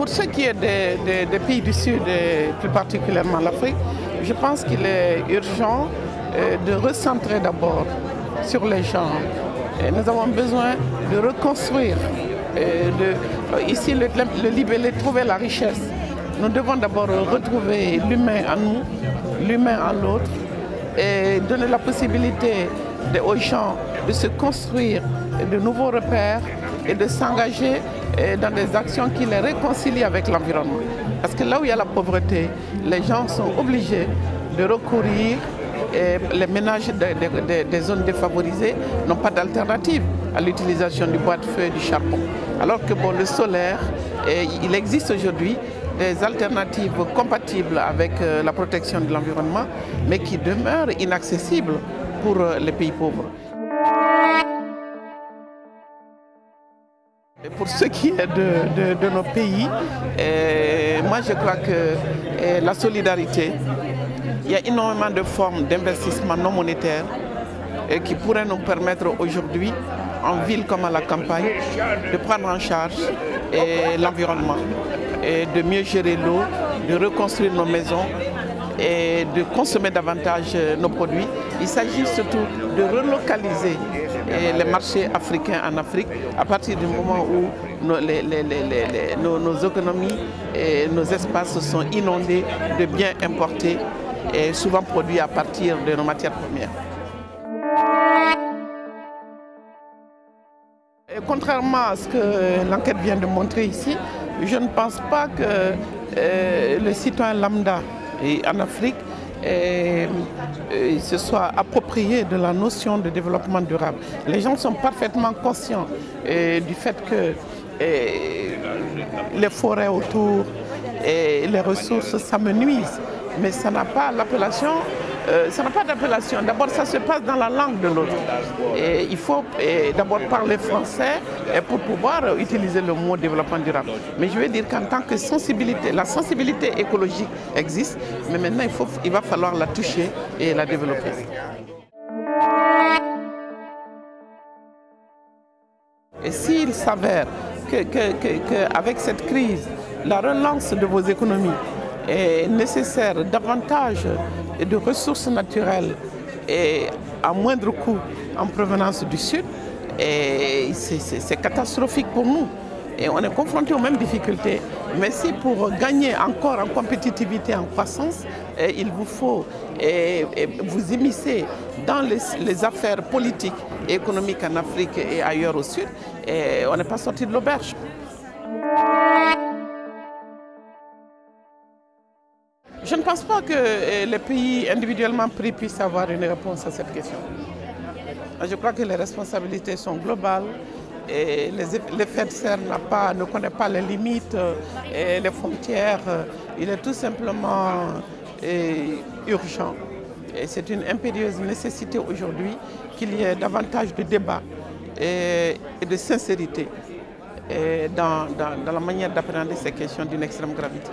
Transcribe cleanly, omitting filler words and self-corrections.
Pour ce qui est des pays du Sud, et plus particulièrement l'Afrique, je pense qu'il est urgent de recentrer d'abord sur les gens. Et nous avons besoin de reconstruire, ici le libellé, trouver la richesse. Nous devons d'abord retrouver l'humain en nous, l'humain en l'autre, et donner la possibilité aux gens de se construire de nouveaux repères et de s'engager dans des actions qui les réconcilient avec l'environnement. Parce que là où il y a la pauvreté, les gens sont obligés de recourir, et les ménages des zones défavorisées n'ont pas d'alternative à l'utilisation du bois de feu et du charbon. Alors que le solaire, il existe aujourd'hui des alternatives compatibles avec la protection de l'environnement, mais qui demeurent inaccessibles pour les pays pauvres. Et pour ce qui est de nos pays, moi je crois que la solidarité, il y a énormément de formes d'investissement non monétaire qui pourraient nous permettre aujourd'hui, en ville comme à la campagne, de prendre en charge l'environnement, et de mieux gérer l'eau, de reconstruire nos maisons et de consommer davantage nos produits. Il s'agit surtout de relocaliser les marchés africains en Afrique à partir du moment où nos économies et nos espaces sont inondés de biens importés et souvent produits à partir de nos matières premières. Et contrairement à ce que l'enquête vient de montrer ici, je ne pense pas que le citoyen lambda en Afrique se soit approprié de la notion de développement durable. Les gens sont parfaitement conscients du fait que les forêts autour et les ressources s'amenuisent, mais ça n'a pas l'appellation. Ça n'a pas d'appellation. D'abord, ça se passe dans la langue de l'autre. Il faut d'abord parler français pour pouvoir utiliser le mot développement durable. Mais je veux dire qu'en tant que sensibilité, la sensibilité écologique existe, mais maintenant il va falloir la toucher et la développer. Et s'il s'avère qu'avec cette crise, la relance de vos économies est nécessaire davantage de ressources naturelles et à moindre coût en provenance du Sud, c'est catastrophique pour nous. Et on est confronté aux mêmes difficultés. Mais si pour gagner encore en compétitivité, en croissance, il vous faut vous immiscer dans les affaires politiques et économiques en Afrique et ailleurs au Sud, on n'est pas sorti de l'auberge. Je ne pense pas que les pays individuellement pris puissent avoir une réponse à cette question. Je crois que les responsabilités sont globales et l'effet de serre ne connaît pas les limites et les frontières. Il est tout simplement urgent. Et c'est une impérieuse nécessité aujourd'hui qu'il y ait davantage de débat et de sincérité dans la manière d'appréhender ces questions d'une extrême gravité.